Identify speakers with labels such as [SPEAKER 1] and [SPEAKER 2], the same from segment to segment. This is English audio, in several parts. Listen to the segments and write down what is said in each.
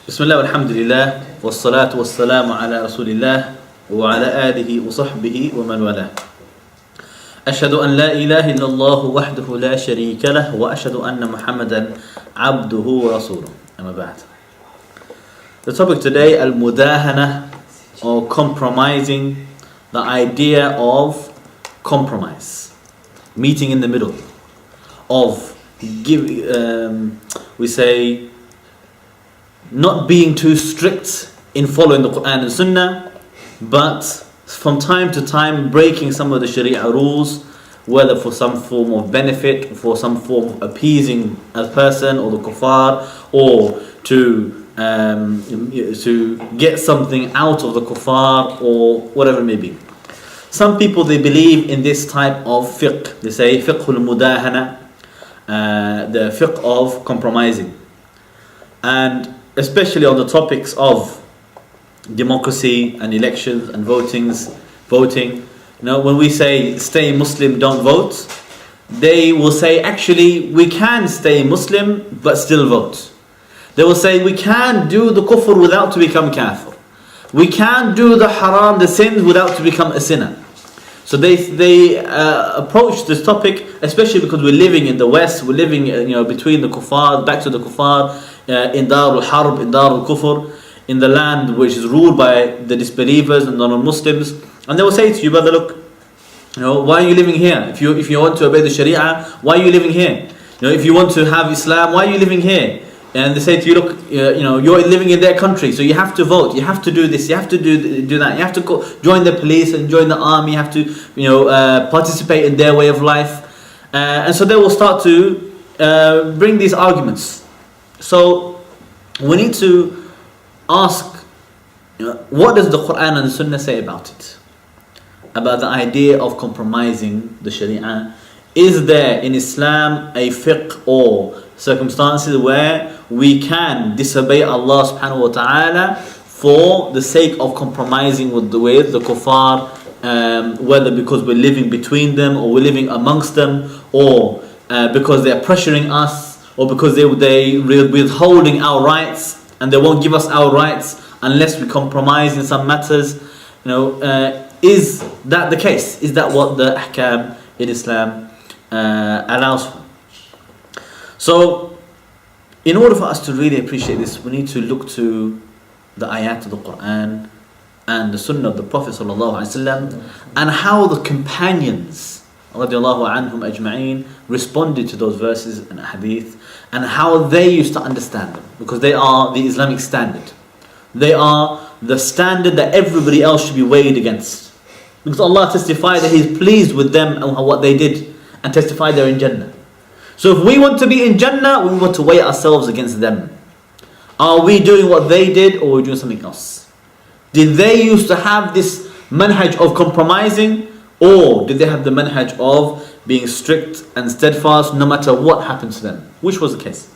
[SPEAKER 1] بسم الله والحمد لله والصلاة والسلام على رسول الله وعلى آله وصحبه ومن والاه. أشهد أن لا إله إلا الله وحده لا شريك له وأشهد أن محمدا عبده ورسوله. أما بعد. The topic today, al-mudahanah, or compromising, the idea of compromise, meeting in the middle, of we say not being too strict in following the Quran and Sunnah, but from time to time breaking some of the Sharia rules, whether for some form of benefit, for some form of appeasing a person or the kuffar, or to get something out of the kuffar, or whatever it may be. Some people, they believe in this type of fiqh. They say fiqh al-mudahana, the fiqh of compromising. And especially on the topics of democracy and elections and voting. You know, when we say stay Muslim, don't vote, they will say actually we can stay Muslim but still vote. They will say we can do the kufr without to become kafir. We can do the haram, the sins, without to become a sinner. So they approach this topic, especially because we're living in the West, we're living between the kuffar, back to the kuffar, in Dar al-Harb, in Dar al-Kufr, in the land which is ruled by the disbelievers and non-Muslims. And they will say to you, brother, look, why are you living here? If you want to obey the Sharia, why are you living here? If you want to have Islam, why are you living here? And they say to you, look, you're living in their country, so you have to vote, you have to do this, you have to do that, you have to join the police and join the army, you have to participate in their way of life. And so they will start to bring these arguments. So we need to ask, what does the Quran and the Sunnah say about it? About the idea of compromising the Sharia. Is there in Islam a fiqh or circumstances where we can disobey Allah subhanahu wa ta'ala for the sake of compromising with the kuffar, whether because we're living between them, or we're living amongst them, or because they're pressuring us, or because they're withholding our rights and they won't give us our rights unless we compromise in some matters. Is that the case? Is that what the ahkam in Islam allows for? So, in order for us to really appreciate this, we need to look to the ayat of the Quran and the Sunnah of the Prophet ﷺ, and how the companions radiallahu anhum ajma'een responded to those verses and hadith, and how they used to understand them, because they are the Islamic standard. They are the standard that everybody else should be weighed against, because Allah testified that He is pleased with them and what they did, and testified they're in Jannah. So if we want to be in Jannah, we want to weigh ourselves against them. Are we doing what they did, or are we doing something else? Did they used to have this manhaj of compromising, or did they have the manhaj of being strict and steadfast no matter what happens to them? Which was the case?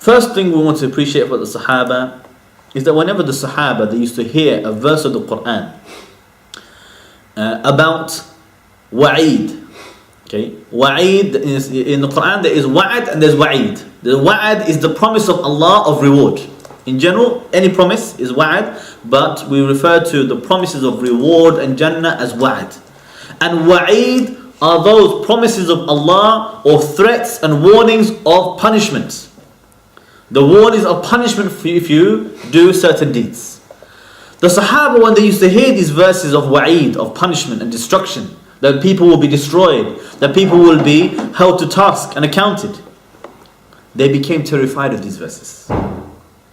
[SPEAKER 1] First thing we want to appreciate about the Sahaba is that whenever the Sahaba, they used to hear a verse of the Quran about wa'id. Okay, wa'id is in the Quran. There is wa'ad and there's wa'id. The wa'ad is the promise of Allah of reward. In general, any promise is wa'ad, but we refer to the promises of reward and Jannah as wa'ad. And wa'id are those promises of Allah, or threats and warnings of punishment. The warnings of punishment for you if you do certain deeds. The Sahaba, when they used to hear these verses of wa'id, of punishment and destruction, that people will be destroyed, that people will be held to task and accounted, they became terrified of these verses.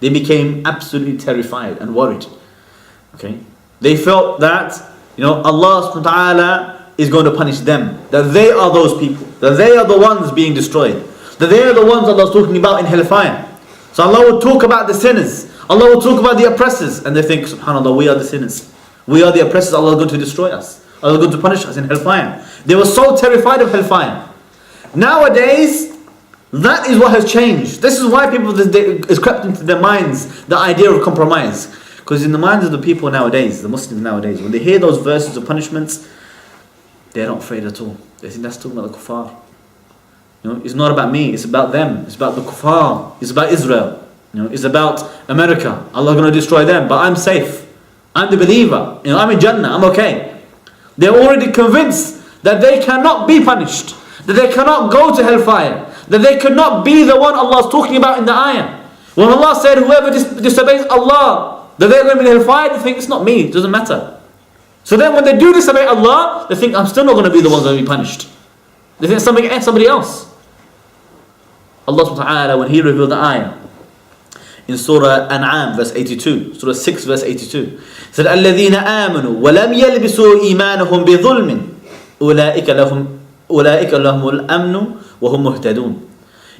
[SPEAKER 1] They became absolutely terrified and worried. Okay, they felt that Allah subhanahu wa ta'ala is going to punish them, that they are those people, that they are the ones being destroyed, that they are the ones Allah is talking about in hellfire. So Allah will talk about the sinners, Allah will talk about the oppressors, and they think, subhanAllah, we are the sinners, we are the oppressors, Allah is going to destroy us, Allah is going to punish us in hellfire. They were so terrified of hellfire. Nowadays, that is what has changed. This is why people, it's crept into their minds the idea of compromise. Because in the minds of the people nowadays, the Muslims nowadays, when they hear those verses of punishments, they're not afraid at all. They think that's talking about the kuffar. It's not about me, it's about them, it's about the kuffar, it's about Israel, it's about America. Allah is going to destroy them, but I'm safe. I'm the believer, I'm in Jannah, I'm okay. They're already convinced that they cannot be punished, that they cannot go to hellfire, that they cannot be the one Allah is talking about in the ayah. When Allah said whoever disobeys Allah, that they're going to be in hellfire, they think it's not me, it doesn't matter. So then when they do disobey Allah, they think I'm still not going to be the one going to be punished. They think somebody else. Allah subhanahu wa ta'ala, when He revealed the ayah in Surah An'am verse 82, Surah 6 verse 82, said الَّذِينَ آمَنُوا وَلَمْ يَلْبِسُوا إِيمَانَهُمْ بِظُلْمٍ أُولَٰئِكَ لَهُمُ الْأَمْنُ وَهُمْ مُهْتَدُونَ.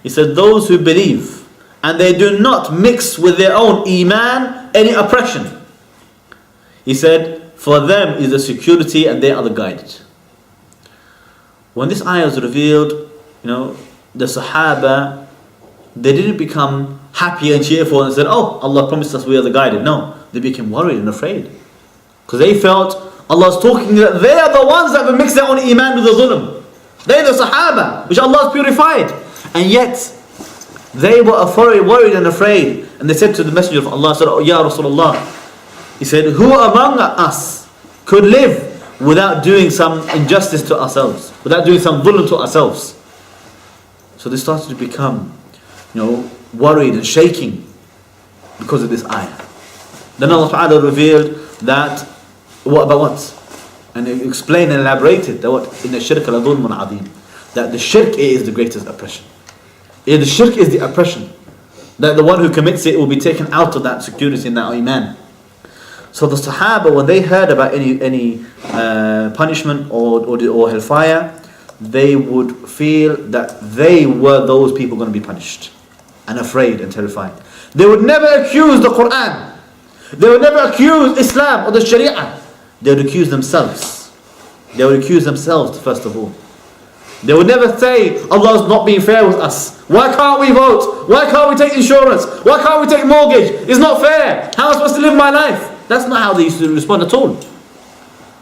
[SPEAKER 1] He said those who believe and they do not mix with their own iman any oppression. He said for them is the security and they are the guided. When this ayah was revealed, the Sahaba, they didn't become happy and cheerful and said, oh, Allah promised us we are the guided. No, they became worried and afraid. Because they felt Allah's talking that they are the ones that will mix their own iman with the dhulm. They are the Sahaba, which Allah has purified. And yet, they were worried and afraid. And they said to the Messenger of Allah, said, oh, Ya Rasulullah, he said, who among us could live without doing some injustice to ourselves, without doing some dhulm to ourselves? So they started to become, worried and shaking because of this ayah. Then Allah Ta'ala revealed that, what about what? And He explained and elaborated that what? In the shirk la dhulmun adhim. That the shirk is the greatest oppression. The shirk is the oppression. That the one who commits it will be taken out of that security and that iman. So the Sahaba, when they heard about any punishment or hellfire, they would feel that they were those people going to be punished and afraid and terrified. They would never accuse the Quran. They would never accuse Islam or the Sharia. They would accuse themselves. They would accuse themselves first of all. They would never say Allah is not being fair with us. Why can't we vote? Why can't we take insurance? Why can't we take mortgage? It's not fair. How am I supposed to live my life? That's not how they used to respond at all.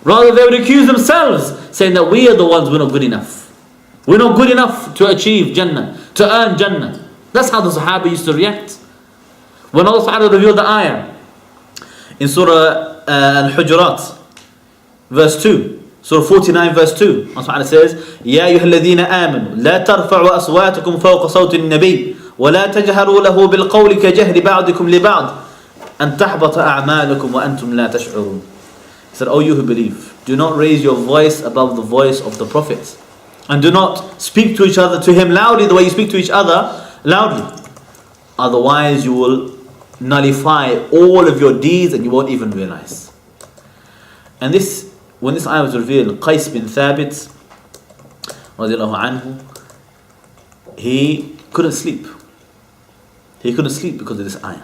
[SPEAKER 1] Rather, they would accuse themselves, saying that we are the ones who are not good enough. We're not good enough to achieve Jannah, to earn Jannah. That's how the Sahaba used to react. When Allah Ta'ala revealed the ayah in Surah Al-Hujurat, verse 2, Surah 49 verse 2, Allah Ta'ala says, يَا أَيُّهَا الَّذِينَ آمَنُوا لَا تَرْفَعُوا أَصْوَاتَكُمْ فَوْقَ صَوْتِ النَّبِيِّ وَلَا تَجْهَرُوا لَهُ بِالْقَوْلِ كَجَهْرِ بَعْضِكُمْ لِبَعْضٍ أَن تَحْبَطَ أَعْمَالُكُمْ وَأَنْتُمْ لَا تَشْعُرُونَ. He said, O you who believe, do not raise your voice above the voice of the Prophet. And do not speak to each other, to him loudly the way you speak to each other loudly. Otherwise you will nullify all of your deeds and you won't even realize. And when this ayah was revealed, Qais bin Thabit, radiallahu anhu, he couldn't sleep. He couldn't sleep because of this ayah.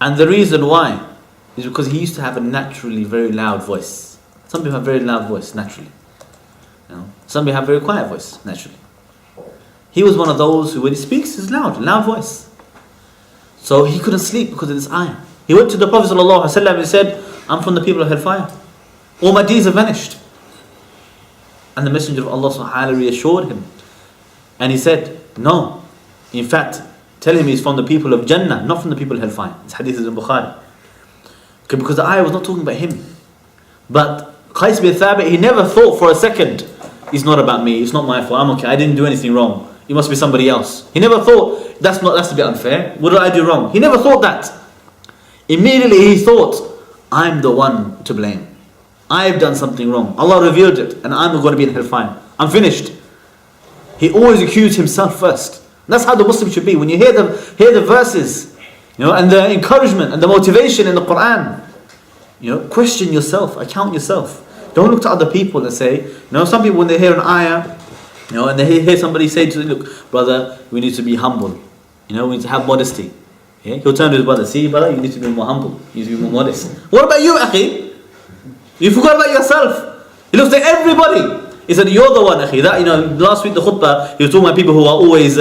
[SPEAKER 1] And the reason why is because he used to have a naturally very loud voice. Some people have very loud voice naturally. Some people have very quiet voice naturally. He was one of those who, when he speaks, is loud voice. So he couldn't sleep because of this ayah. He went to the Prophet ﷺ and he said, I'm from the people of hellfire. All my deeds have vanished. And the Messenger of Allah subhanahu reassured him. And he said, no. In fact, tell him he's from the people of Jannah, not from the people of hellfire. This hadith is in Bukhari. Okay, because the ayah was not talking about him. But Qais bin Thabit, he never thought for a second, it's not about me, it's not my fault, I'm okay, I didn't do anything wrong. It must be somebody else. He never thought, that's a bit unfair. What did I do wrong? He never thought that. Immediately he thought, I'm the one to blame. I've done something wrong. Allah revealed it and I'm going to be in hellfire. I'm finished. He always accused himself first. That's how the Muslim should be. When you hear the verses, and the encouragement and the motivation in the Quran, question yourself, account yourself. Don't look to other people and say, some people when they hear an ayah, and they hear somebody say to them, look, brother, we need to be humble. We need to have modesty. Yeah? He'll turn to his brother, see brother, you need to be more humble. You need to be more modest. What about you, akhi? You forgot about yourself. He looks at everybody. He said, you're the one, akhi. That, last week the khutbah, he was talking about people who are always,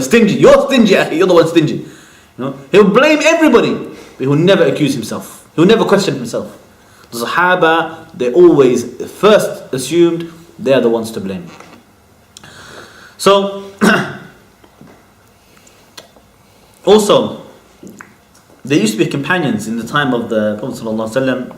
[SPEAKER 1] stingy. You're stingy, akhi. You're the one stingy. He'll blame everybody, but he'll never accuse himself. He'll never question himself. The Sahaba, they always first assumed they are the ones to blame. So, Also, there used to be companions in the time of the Prophet ﷺ.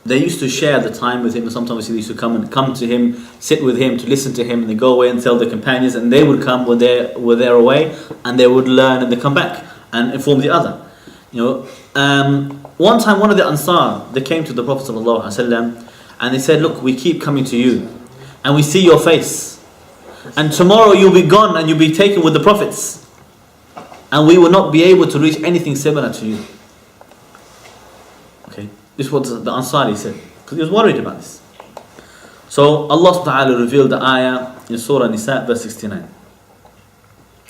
[SPEAKER 1] They used to share the time with him. Sometimes they used to come to him, sit with him, to listen to him, and they go away and tell their companions, and they would come when they're away, and they would learn, and they come back and inform the other. One time, one of the Ansar, they came to the Prophet ﷺ, and they said, "Look, we keep coming to you, and we see your face, and tomorrow you'll be gone, and you'll be taken with the prophets, and we will not be able to reach anything similar to you." Okay, this was what the Ansari said, because he was worried about this. So Allah subhanahu wa ta'ala revealed the ayah in Surah Nisa, verse 69,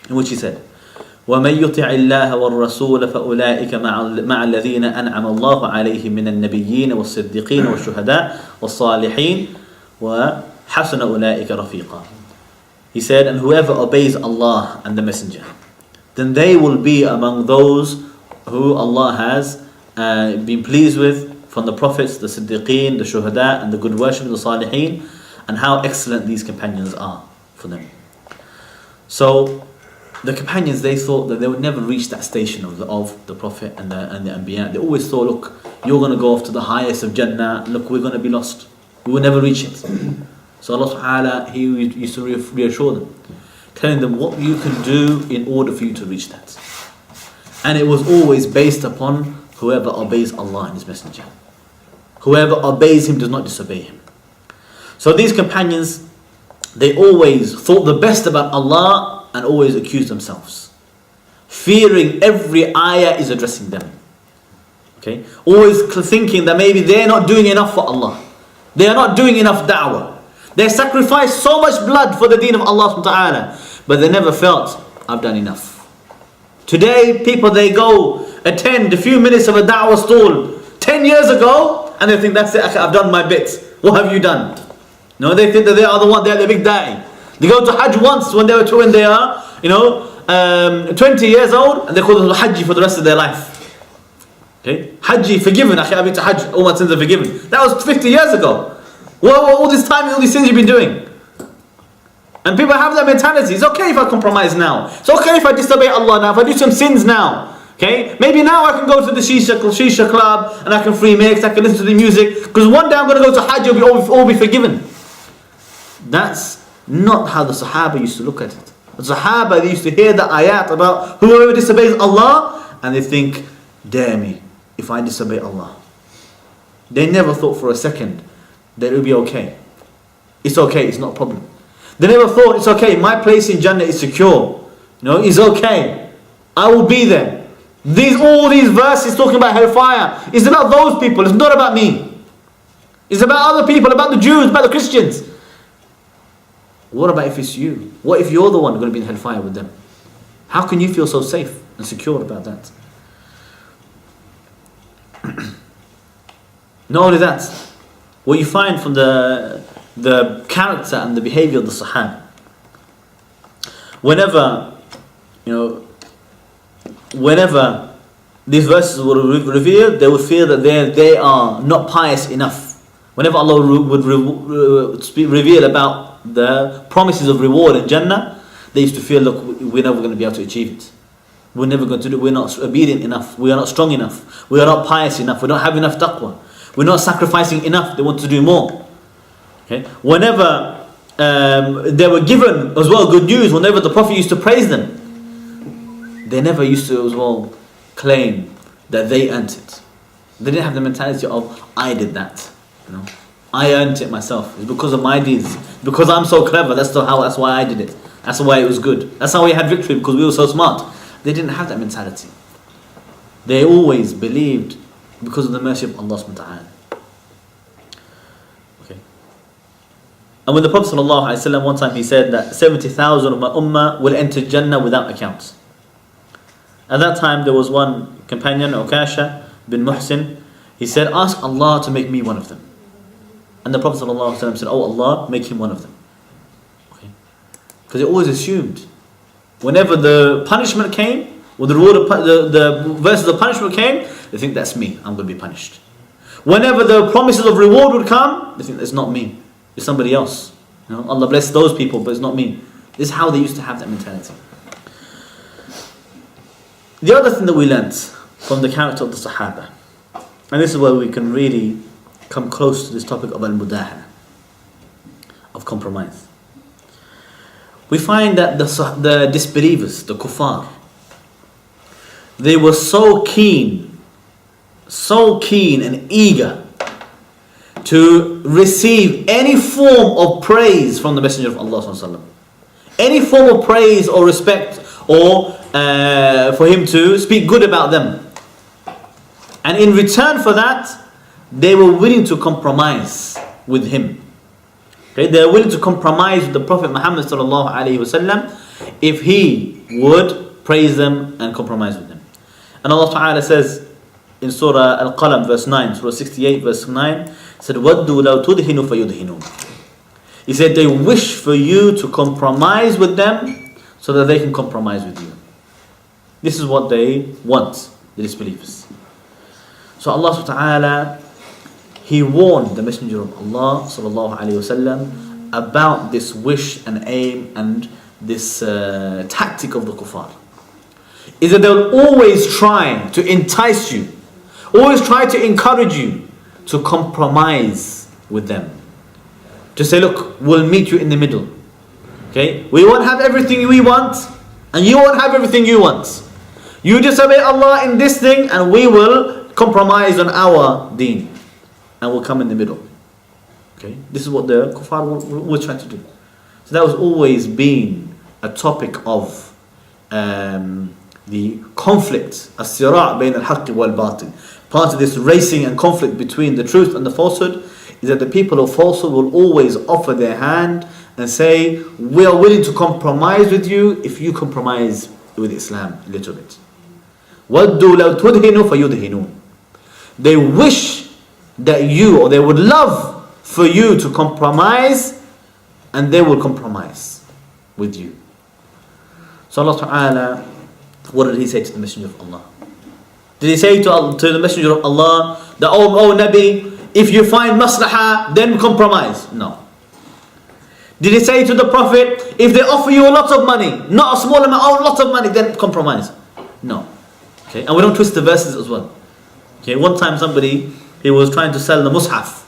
[SPEAKER 1] in which He said, وَمَنْ يُطِعِ اللَّهَ وَالرَّسُولَ فَأُولَٰئِكَ مَعَ الَّذِينَ أَنْعَمَ اللَّهُ عَلَيْهِمْ مِنَ النَّبِيِّينَ وَالصِّدِّقِينَ وَالشُّهَدَاءِ وَالصَّالِحِينَ وَحَسُنَ أُولَٰئِكَ رَفِيقًا. He said, and whoever obeys Allah and the Messenger, then they will be among those who Allah has been pleased with, from the prophets, the Siddiqeen, the Shuhada, and the good worshippers, the Salihin, and how excellent these companions are for them. So the companions, they thought that they would never reach that station of the Prophet and the Anbiya. They always thought, look, you're going to go off to the highest of Jannah, look, we're going to be lost, we will never reach it. So Allah subhanahu wa ta'ala, He used to reassure them, telling them what you can do in order for you to reach that. And it was always based upon whoever obeys Allah and His Messenger. Whoever obeys Him does not disobey Him. So these companions, they always thought the best about Allah and always accused themselves, fearing every ayah is addressing them. Okay, always thinking that maybe they're not doing enough for Allah. They are not doing enough da'wah. They sacrificed so much blood for the deen of Allah subhanahu wa ta'ala, but they never felt, I've done enough. Today, people, they go attend a few minutes of a da'wah stall 10 years ago, and they think, that's it, I've done my bit. What have you done? No, they think that they are the one, they're the big da'i. They go to Hajj once when they are 20 years old, and they call them Hajji for the rest of their life. Okay, Hajji, forgiven. I've been to Hajj, all my sins are forgiven. That was 50 years ago. Well, all this time, all these sins you've been doing. And people have that mentality. It's okay if I compromise now. It's okay if I disobey Allah now, if I do some sins now. Okay, maybe now I can go to the shisha club and I can free mix, I can listen to the music, because one day I'm going to go to Hajj, it'll all be forgiven. That's not how the Sahaba used to look at it. The Sahaba, they used to hear the ayat about whoever disobeys Allah, and they think, dare me if I disobey Allah. They never thought for a second that it would be okay. It's okay, it's not a problem. They never thought, it's okay, my place in Jannah is secure. It's okay. I will be there. All these verses talking about hellfire, it's about those people, it's not about me. It's about other people, about the Jews, about the Christians. What about if it's you? What if you're the one going to be in hellfire with them? How can you feel so safe and secure about that? Not only that, what you find from the character and the behavior of the Sahaba, whenever these verses were revealed, they would feel that they are not pious enough. Whenever Allah would reveal about the promises of reward in Jannah, they used to feel, look, we're never going to be able to achieve it. We're never going to do it. We're not obedient enough. We are not strong enough. We are not pious enough. We don't have enough taqwa. We're not sacrificing enough. They want to do more. Okay. Whenever they were given as well good news, whenever the Prophet used to praise them, they never used to as well claim that they earned it. They didn't have the mentality of, I did that. I earned it myself. It's because of my deeds. Because I'm so clever. That's why I did it. That's why it was good. That's how we had victory, because we were so smart. They didn't have that mentality. They always believed because of the mercy of Allah subhanahu wa ta'ala. Okay. And when the Prophet sallallahu alaihi wasallam, one time he said that 70,000 of my ummah will enter Jannah without account. At that time there was one companion, Ukasha bin Muhsin. He said, ask Allah to make me one of them. And the Prophet ﷺ said, oh Allah, make him one of them. Okay. Because they always assumed, whenever the punishment came, or the reward of the verses of punishment came, they think that's me, I'm going to be punished. Whenever the promises of reward would come, they think it's not me, it's somebody else. Allah bless those people, but it's not me. This is how they used to have that mentality. The other thing that we learnt from the character of the Sahaba, and this is where we can really come close to this topic of al-mudahana, of compromise. We find that the disbelievers, the kuffar, they were so keen and eager to receive any form of praise from the Messenger of Allah sallallahu alaihi wasallam. Any form of praise or respect, or for him to speak good about them. And in return for that, they were willing to compromise with him. Okay? They were willing to compromise with the Prophet Muhammad sallallahu alaihi wasallam if he would praise them and compromise with them. And Allah Ta'ala says in Surah Al-Qalam verse 9, Surah 68 verse 9, said, وَدُّوا لَوْ تُدْهِنُوا فَيُدْهِنُونَ. He said they wish for you to compromise with them so that they can compromise with you. This is what they want, the disbelievers. So Allah subhanahu wa ta'ala, He warned the Messenger of Allah sallallahu alayhi wasallam about this wish and aim and this tactic of the kuffar. Is that they'll always try to entice you, always try to encourage you to compromise with them. To say, look, we'll meet you in the middle. Okay? We won't have everything we want, and you won't have everything you want. You disobey Allah in this thing, and we will compromise on our deen. And we'll come in the middle. Okay? This is what the kuffar will try to do. So that was always been a topic of the conflict, as-sira' bayn al-haqq wal-batil. Part of this racing and conflict between the truth and the falsehood is that the people of falsehood will always offer their hand and say, we are willing to compromise with you if you compromise with Islam a little bit. وَدُّوا لَوْ تُدْهِنُوا فَيُدْهِنُونَ. They wish that you, or they would love for you to compromise, and they will compromise with you. So Allah Ta'ala, what did He say to the Messenger of Allah? Did He say to the Messenger of Allah that, oh Nabi, if you find maslahah, then compromise? No. Did He say to the Prophet, if they offer you a lot of money, not a small amount, a lot of money, then compromise? No. Okay, and we don't twist the verses as well. Okay, one time somebody, he was trying to sell the mushaf.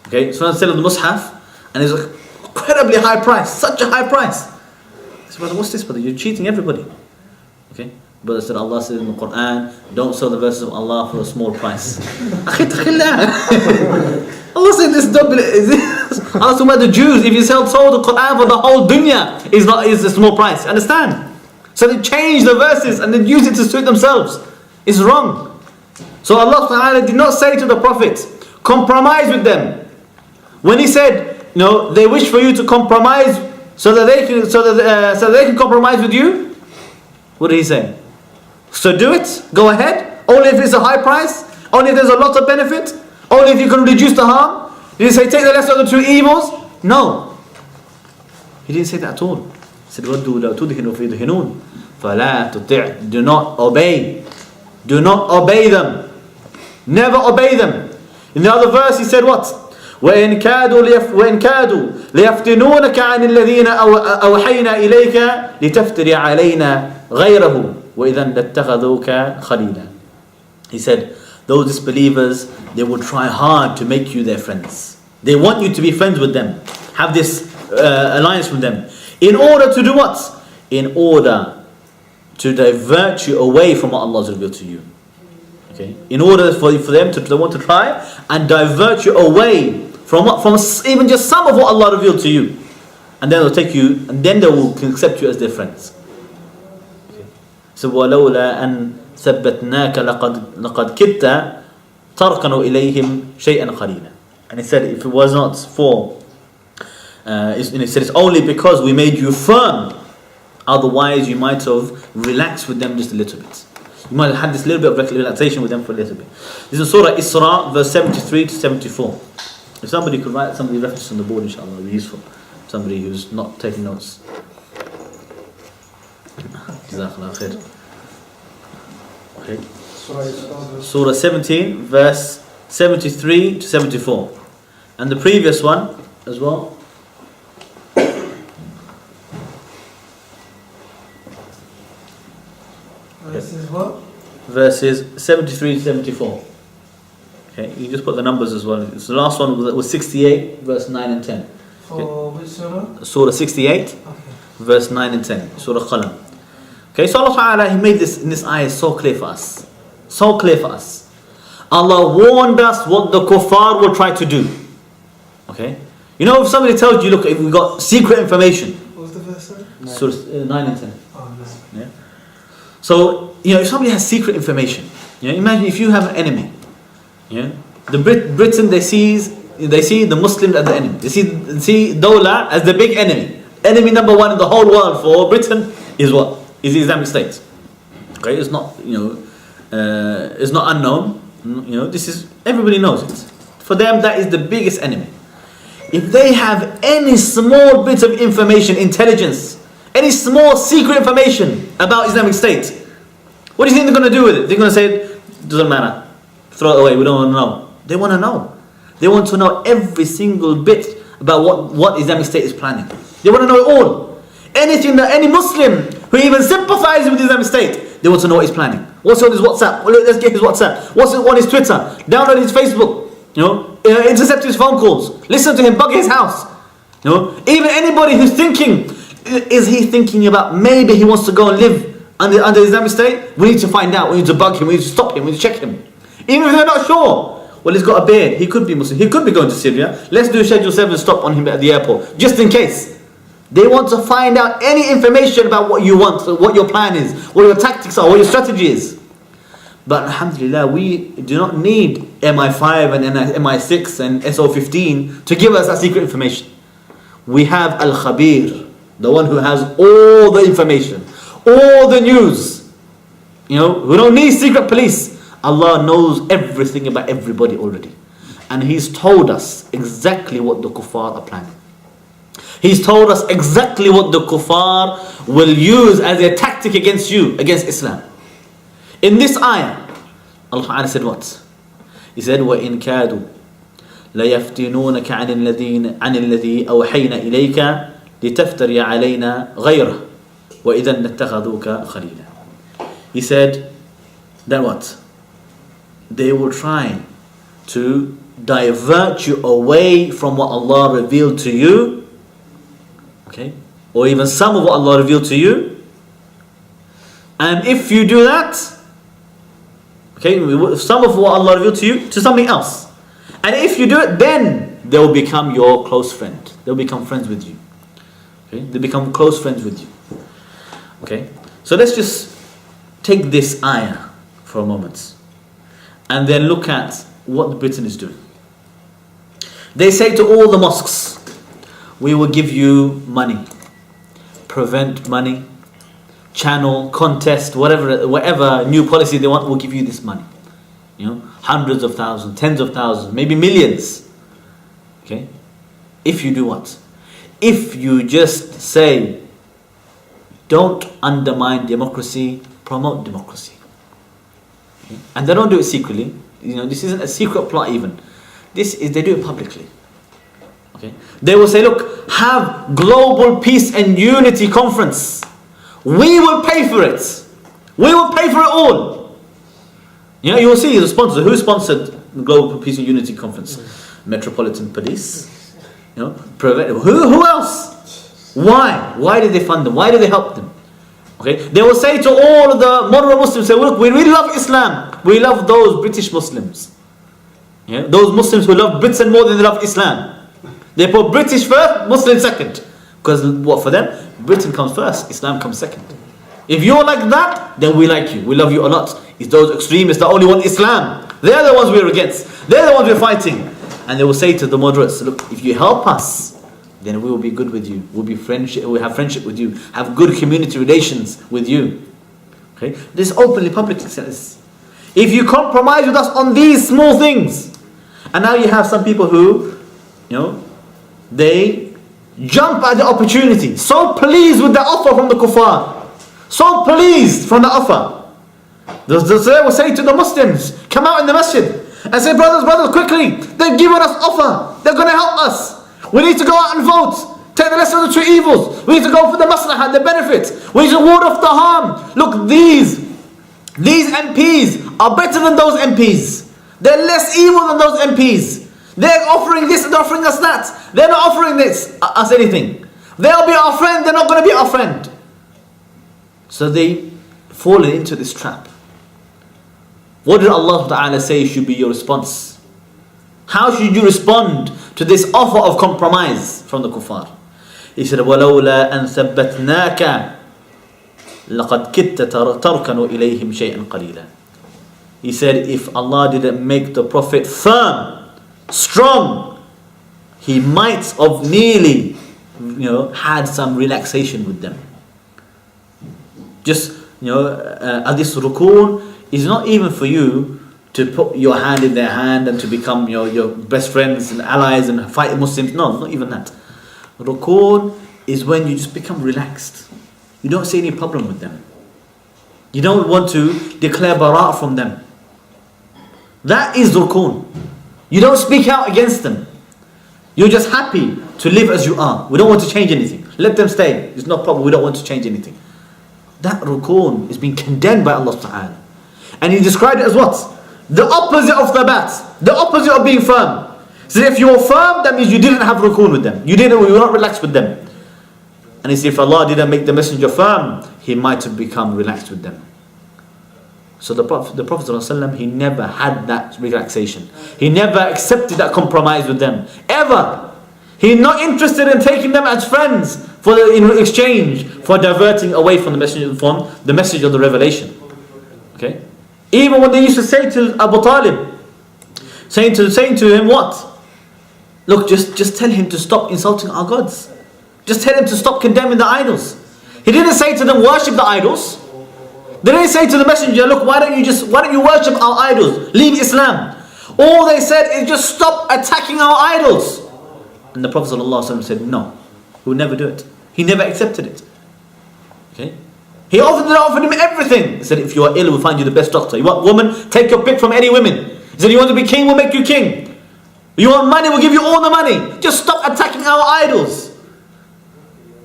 [SPEAKER 1] Okay, he was trying to sell the mushaf, and it's an incredibly high price, such a high price. I said, what's this, brother? You're cheating everybody. Okay, brother said, Allah said in the Quran, don't sell the verses of Allah for a small price. Allah said this double. Allah talking about the Jews. If you sold the Quran for the whole dunya, is a small price. Understand? So they change the verses and they use it to suit themselves. It's wrong. So Allah Ta'ala did not say to the Prophet, compromise with them. When He said, no, they wish for you to compromise so that they can compromise with you. What did He say? So do it. Go ahead. Only if it's a high price. Only if there's a lot of benefit. Only if you can reduce the harm. Did He say take the lesser of the two evils? No. He didn't say that at all. He said, وَدُّوا لَوْ تُدْهِنُوا فَيُدْهِنُونَ فَلَا تُطِعْ. Do not obey. Do not obey them. Never obey them. In the other verse He said what? وَإِنْ كَادُوا لِيَفْتِنُونَكَ عَنِ الَّذِينَ أَوْحَيْنَا إِلَيْكَ لِتَفْتَرِي عَلَيْنَا غَيْرَهُ وَإِذًا لَاتَّخَذُوكَ خَلِيلًا. He said, those disbelievers, they will try hard to make you their friends. They want you to be friends with them. Have this alliance with them. In order to do what? In order to divert you away from what Allah has revealed to you. Okay? In order for them to want to try and divert you away from even just some of what Allah revealed to you. And then they'll take you, and then they will accept you as their friends. Okay? So وَلَوْلَا أَن ثَبَّتْنَاكَ لَقَدْ كِدْتَ تَرْكَنُوا إِلَيْهِمْ شَيْئًا قَلِيلًا. And He said, if it was not for He said, it's only because we made you firm. Otherwise you might have relaxed with them just a little bit. You might have had this little bit of relaxation with them for a little bit. This is Surah Isra, verse 73 to 74. If somebody could write some of the references on the board, inshallah, it would be useful. Somebody who's not taking notes. Jazak Allahu Khayran. Okay. Surah 17, verse 73 to 74. And the previous one as well.
[SPEAKER 2] Verses what?
[SPEAKER 1] Verses 73 to 74. Okay, you just put the numbers as well. So the last one was 68, verse 9 and 10.
[SPEAKER 2] For which surah?
[SPEAKER 1] Surah 68,
[SPEAKER 2] Okay.
[SPEAKER 1] verse 9 and 10. Surah Qalam. Okay, so Allah Ta'ala, He made this in this ayah so clear for us. So clear for us. Allah warned us what the kuffar will try to do. Okay? You know, if somebody tells you, look, if we got secret information.
[SPEAKER 2] What was the verse?
[SPEAKER 1] Surah 9 and 10.
[SPEAKER 2] Oh, no.
[SPEAKER 1] Yeah. So, you know, if somebody has secret information, you know, imagine if you have an enemy. Yeah. The Britain, they see the Muslims as the enemy. They see Dawla as the big enemy. Enemy number one in the whole world for Britain is what? Is the Islamic State. Okay, it's not, it's not unknown. You know, this is, everybody knows it. For them, that is the biggest enemy. If they have any small bit of information, intelligence, any small secret information about Islamic State, what do you think they're going to do with it? They're going to say, it doesn't matter. Throw it away, we don't want to know. They want to know. They want to know every single bit about what Islamic State is planning. They want to know it all. Anything that any Muslim who even sympathizes with Islamic State, they want to know what he's planning. What's on his WhatsApp? Well, let's get his WhatsApp. What's on his Twitter? Download his Facebook. Intercept his phone calls. Listen to him, bug his house. Even anybody who's thinking, is he thinking about maybe he wants to go and live under Islamic State? We need to find out. We need to bug him. We need to stop him. We need to check him. Even if they're not sure. Well, he's got a beard. He could be Muslim. He could be going to Syria. Let's do Schedule 7 stop on him at the airport, just in case. They want to find out any information about what you want, what your plan is, what your tactics are, what your strategy is. But alhamdulillah, we do not need MI5 and MI6 and SO15 to give us that secret information. We have Al-Khabir, the one who has all the information, all the news. We don't need secret police. Allah knows everything about everybody already. And He's told us exactly what the kuffar are planning. He's told us exactly what the kuffar will use as a tactic against you, against Islam. In this ayah, Allah said what? He said, وَإِن كَادُوا لَيَفْتِنُونَكَ عَنِ الَّذِي أَوْحَيْنَا إِلَيْكَ لِتَفْتَرِيَ عَلَيْنَا غَيْرَهُ وَإِذًا نَتَّخَذُوكَ خَلِيلًا. He said that what? They will try to divert you away from what Allah revealed to you. Okay? Or even some of what Allah revealed to you. And if you do that, okay, some of what Allah revealed to you, to something else. And if you do it, then they will become your close friend. They'll become friends with you. Okay? They become close friends with you. Okay? So let's just take this ayah for a moment. And then look at what Britain is doing. They say to all the mosques, we will give you money, prevent money, channel, contest, whatever new policy they want, we'll give you this money. Hundreds of thousands, tens of thousands, maybe millions. Okay? If you do what? If you just say, don't undermine democracy, promote democracy. Okay? And they don't do it secretly. This isn't a secret plot even. They do it publicly. Okay? They will say, look, have global peace and unity conference. We will pay for it. We will pay for it all. You will see the sponsor. Who sponsored the Global Peace and Unity Conference? Metropolitan Police. Who else? Why? Why did they fund them? Why did they help them? Okay? They will say to all of the moderate Muslims, say, look, we really love Islam. We love those British Muslims. Those Muslims who love Britain more than they love Islam. They put British first, Muslim second. Because what for them? Britain comes first, Islam comes second. If you're like that, then we like you. We love you a lot. It's those extremists that only want Islam. They're the ones we're against. They're the ones we're fighting. And they will say to the moderates, look, if you help us, then we will be good with you. We'll have friendship with you. Have good community relations with you. Okay? This openly, publicly says. If you compromise with us on these small things, and now you have some people who, they jump at the opportunity, so pleased with the offer from the kuffar, so pleased from the offer. They will say to the Muslims, come out in the masjid and say, brothers, quickly, they've given us offer, they're going to help us. We need to go out and vote, take the lesson of the two evils. We need to go for the maslahah, the benefit. We need to ward off the harm. Look, these These MPs are better than those MPs. They're less evil than those MPs. They're offering this and offering us that. They're not offering us anything. They'll be our friend, they're not going to be our friend. So they fall into this trap. What did Allah Ta'ala say should be your response? How should you respond to this offer of compromise from the kuffar? He said, وَلَوْلَا أَن ثَبَّتْنَاكَ لَقَدْ كِدْتَ تَرْكَنُ إِلَيْهِمْ شَيْئًا قَلِيلًا. He said, if Allah didn't make the Prophet firm, strong, he might have nearly, had some relaxation with them. Just, this rukun is not even for you to put your hand in their hand and to become your best friends and allies and fight Muslims. No, not even that. Rukun is when you just become relaxed. You don't see any problem with them. You don't want to declare bara' from them. That is rukun. You don't speak out against them. You're just happy to live as you are. We don't want to change anything. Let them stay. There's no problem. We don't want to change anything. That rukun is being condemned by Allah Ta'ala. And He described it as what? The opposite of thabat. The opposite of being firm. So if you're firm, that means you didn't have rukun with them. You were not relaxed with them. And He said, if Allah didn't make the messenger firm, he might have become relaxed with them. So the Prophet ﷺ, he never had that relaxation. He never accepted that compromise with them. Ever. He's not interested in taking them as friends in exchange for diverting away from the message of the revelation. Okay? Even when they used to say to Abu Talib, saying to him what? Look, just tell him to stop insulting our gods. Just tell him to stop condemning the idols. He didn't say to them, worship the idols. They didn't say to the messenger, look, why don't you worship our idols? Leave Islam. All they said is just stop attacking our idols. And the Prophet ﷺ said, no, he would never do it. He never accepted it. Okay? He offered him everything. He said, if you are ill, we'll find you the best doctor. You want woman? Take your pick from any women. He said, you want to be king? We'll make you king. You want money? We'll give you all the money. Just stop attacking our idols.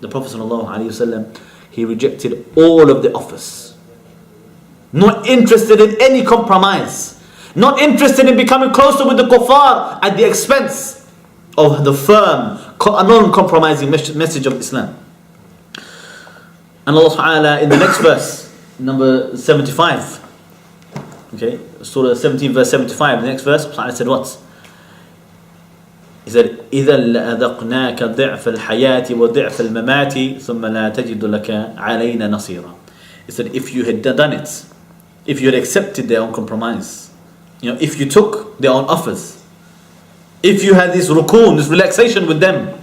[SPEAKER 1] The Prophet ﷺ, he rejected all of the offers. Not interested in any compromise. Not interested in becoming closer with the kuffar at the expense of the firm, non-compromising message of Islam. And Allah Ta'ala in the next verse, number 75. Okay, Surah 17 verse 75, the next verse, Allah said what? He said, إِذَا لَأَذَقْنَاكَ ضِعْفَ الْحَيَاةِ وَضِعْفَ الْمَمَاتِ ثُمَّ لَا تَجِدُ لَكَ عَلَيْنَا نَصِيرًا. He said, if you had done it, if you had accepted their own compromise, if you took their own offers, if you had this rukun, this relaxation with them,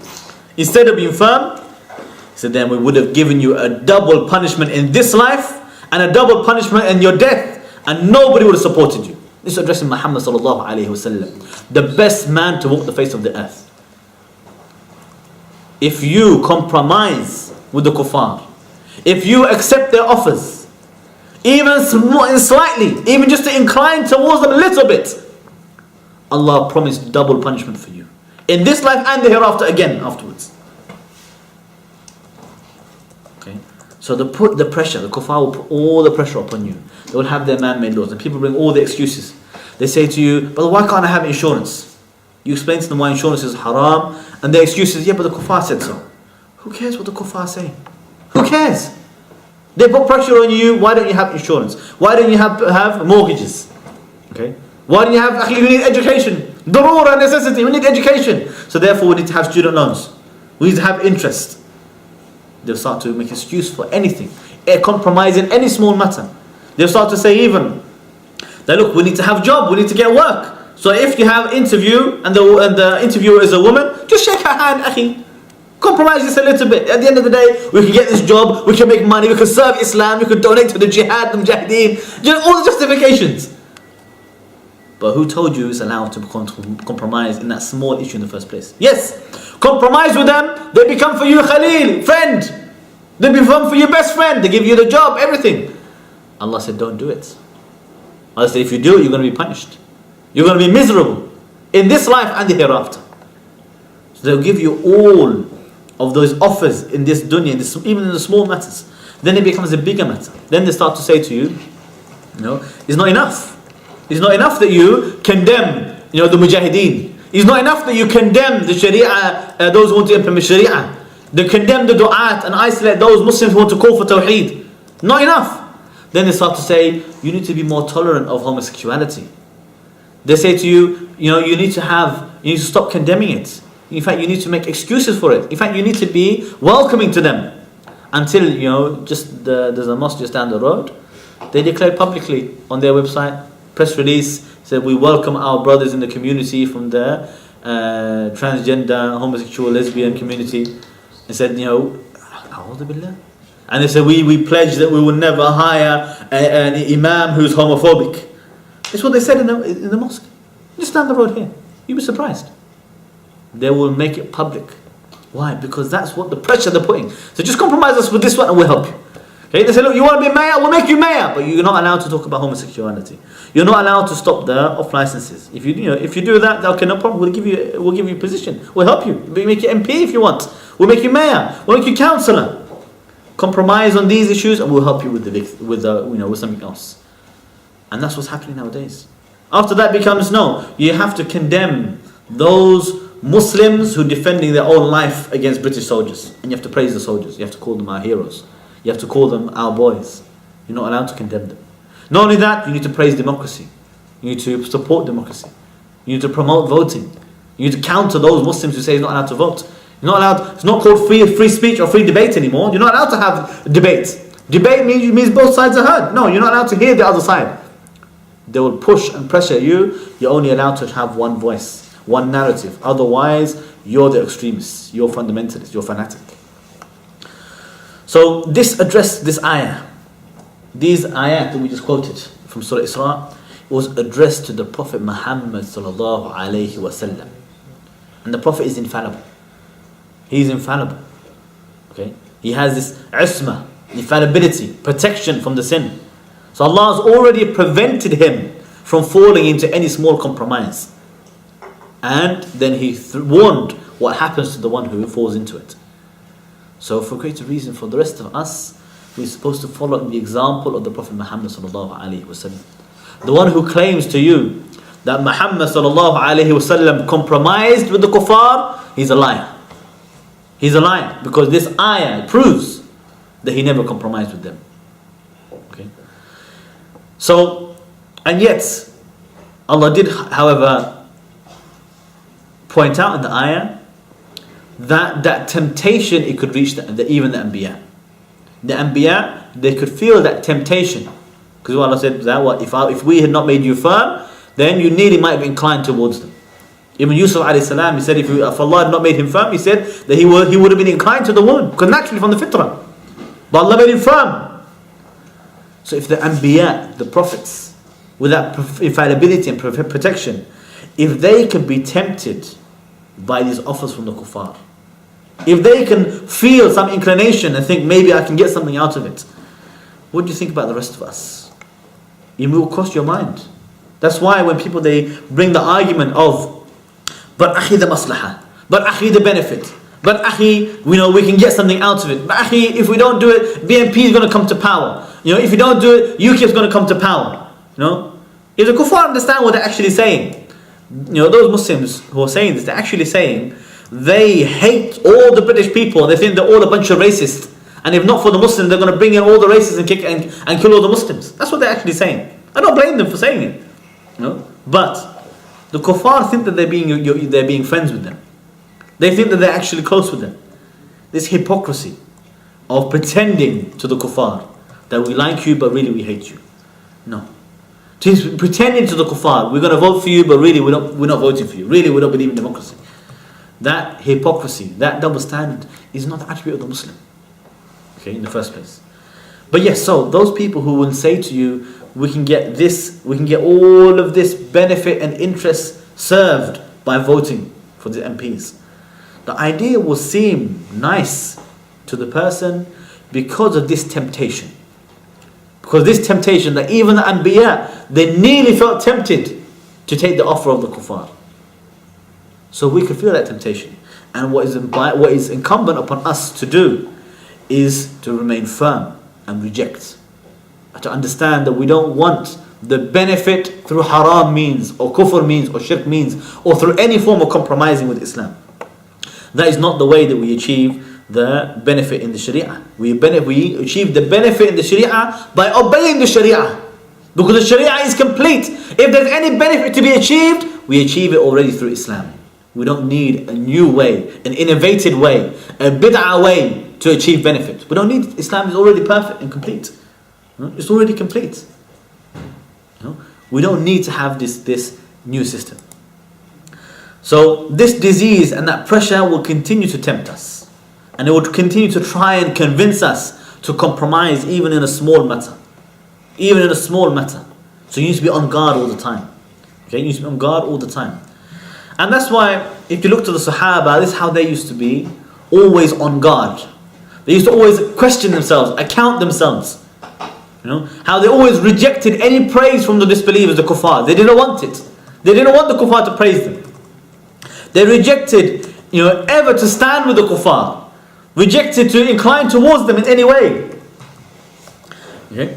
[SPEAKER 1] instead of being firm, he said, then we would have given you a double punishment in this life and a double punishment in your death, and nobody would have supported you. This is addressing Muhammad sallallahu alayhi wasallam, the best man to walk the face of the earth. If you compromise with the kuffar, if you accept their offers, even slightly, even just to incline towards them a little bit, Allah promised double punishment for you in this life and the hereafter again afterwards. Okay, so they put the pressure, the kuffar will put all the pressure upon you. They will have their man-made laws, and people bring all the excuses. They say to you, but why can't I have insurance? You explain to them why insurance is haram, and their excuse is, yeah, but the kuffar said so. Who cares what the kuffar say? Who cares? They put pressure on you. Why don't you have insurance? Why don't you have mortgages? Okay. Why don't you have? We need education. Darura, necessity. We need education. So therefore, we need to have student loans. We need to have interest. They'll start to make excuse for anything, compromise in any small matter. They'll start to say even that, look, we need to have job. We need to get work. So if you have interview and the interviewer is a woman, just shake her hand, akhi. Compromise this a little bit. At the end of the day, we can get this job, we can make money, we can serve Islam, we can donate to the jihad, the mujahideen, all the justifications. But who told you it's allowed to compromise in that small issue in the first place? Yes, compromise with them, they become for you khalil, friend. They become for you best friend, they give you the job, everything. Allah said, don't do it. Allah said, if you do it, you're going to be punished. You're going to be miserable in this life and the hereafter. So they'll give you all of those offers in this dunya, even in the small matters. Then it becomes a bigger matter. Then they start to say to you, It's not enough. It's not enough that you condemn, the mujahideen. It's not enough that you condemn the sharia, those who want to implement sharia. They condemn the du'at and isolate those Muslims who want to call for tawheed. Not enough. Then they start to say, you need to be more tolerant of homosexuality. They say to you, you need to stop condemning it. In fact, you need to make excuses for it. In fact, you need to be welcoming to them. Until, there's a mosque just down the road. They declared publicly on their website, press release, said we welcome our brothers in the community from the transgender, homosexual, lesbian community. And said, A'udhu Billah. And they said, we pledge that we will never hire an imam who's homophobic. That's what they said in the mosque. Just down the road here. You'd be surprised. They will make it public. Why? Because that's what the pressure they're putting. So just compromise us with this one and we'll help you. Okay? They say, look, you want to be mayor? We'll make you mayor. But you're not allowed to talk about homosexuality. You're not allowed to stop the off licenses. If you do that, okay, no problem. We'll give you a position. We'll help you. We'll make you MP if you want. We'll make you mayor. We'll make you councillor. Compromise on these issues and we'll help you with something else. And that's what's happening nowadays. After that becomes, no, you have to condemn those Muslims who are defending their own life against British soldiers. And you have to praise the soldiers. You have to call them our heroes. You have to call them our boys. You're not allowed to condemn them. Not only that, you need to praise democracy. You need to support democracy. You need to promote voting. You need to counter those Muslims who say you're not allowed to vote. You're not allowed. It's not called free speech or free debate anymore. You're not allowed to have debate. Debate means both sides are heard. No, you're not allowed to hear the other side. They will push and pressure you. You're only allowed to have one voice, one narrative. Otherwise, you're the extremist. You're fundamentalist. You're fanatic. So this addressed this ayah. These ayat that we just quoted from Surah Isra was addressed to the Prophet Muhammad sallallahu alaihi wasallam. And the Prophet is infallible. He is infallible. Okay? He has this isma, infallibility, protection from the sin. So Allah has already prevented him from falling into any small compromise. And then He warned what happens to the one who falls into it. So for greater reason, for the rest of us, we're supposed to follow the example of the Prophet Muhammad sallallahu alaihi wasallam. The one who claims to you that Muhammad sallallahu alaihi wasallam compromised with the kuffar, he's a liar. He's a liar because this ayah proves that he never compromised with them. Okay. So, and yet Allah did, however, point out in the ayah that temptation, it could reach even the Anbiya. The Anbiya, they could feel that temptation. Because Allah said that if we had not made you firm, then you nearly might have inclined towards them. Even Yusuf alayhi salam, he said if Allah had not made him firm, he said that he would have been inclined to the woman. Because naturally from the fitrah. But Allah made him firm. So if the Anbiya, the prophets, with that infallibility and protection, if they can be tempted by these offers from the kuffar, if they can feel some inclination and think maybe I can get something out of it, what do you think about the rest of us? It will cross your mind. That's why when people they bring the argument of but akhi the maslaha, but akhi the benefit, but akhi we can get something out of it, but akhi if we don't do it BNP is going to come to power, if you don't do it UKIP is going to come to power. If the kuffar understand what they're actually saying, those Muslims who are saying this, they're actually saying they hate all the British people. They think they're all a bunch of racists. And if not for the Muslims, they're going to bring in all the racists and kick and kill all the Muslims. That's what they're actually saying. I don't blame them for saying it. But the kuffar think that they're being friends with them. They think that they're actually close with them. This hypocrisy of pretending to the kuffar that we like you but really we hate you. No. Pretending to the kuffar, we're going to vote for you but really we're not voting for you. Really we don't believe in democracy. That hypocrisy, that double standard is not the attribute of the Muslim. Okay, in the first place. But yes, so those people who will say to you, we can get all of this benefit and interest served by voting for the MPs. The idea will seem nice to the person because of this temptation. Because this temptation that even the Anbiya, they nearly felt tempted to take the offer of the kuffar. So we could feel that temptation. And what is incumbent upon us to do is to remain firm and reject. to understand that we don't want the benefit through haram means, or kufr means, or shirk means, or through any form of compromising with Islam. That is not the way that we achieve the benefit in the Sharia. We achieve the benefit in the Sharia by obeying the Sharia. Because the Sharia is complete. If there's any benefit to be achieved, we achieve it already through Islam. We don't need a new way, an innovative way, a bid'ah way to achieve benefit. We don't need, Islam is already perfect and complete. It's already complete. We don't need to have this new system. So this disease and that pressure will continue to tempt us. And it will continue to try and convince us to compromise even in a small matter. Even in a small matter. So you need to be on guard all the time. Okay, you need to be on guard all the time. And that's why, if you look to the Sahaba, this is how they used to be, always on guard. They used to always question themselves, account themselves. How they always rejected any praise from the disbelievers, the kuffar. They didn't want it. They didn't want the kuffar to praise them. They rejected, ever to stand with the kuffar. Rejected to incline towards them in any way. Okay?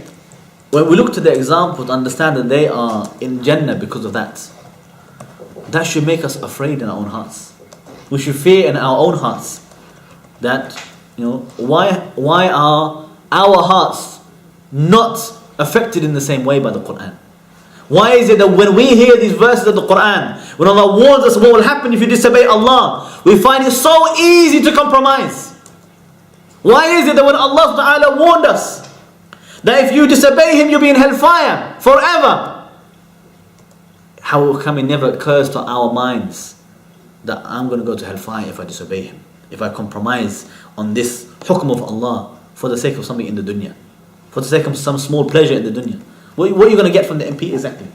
[SPEAKER 1] When we look to the example to understand that they are in Jannah because of that, that should make us afraid in our own hearts. We should fear in our own hearts that, why are our hearts not affected in the same way by the Quran? Why is it that when we hear these verses of the Quran, when Allah warns us what will happen if you disobey Allah, we find it so easy to compromise? Why is it that when Allah Ta'ala warned us that if you disobey Him, you'll be in hellfire forever, how come it never occurs to our minds that I'm going to go to hellfire if I disobey Him, if I compromise on this hukm of Allah for the sake of something in the dunya, for the sake of some small pleasure in the dunya? What are you going to get from the MP exactly?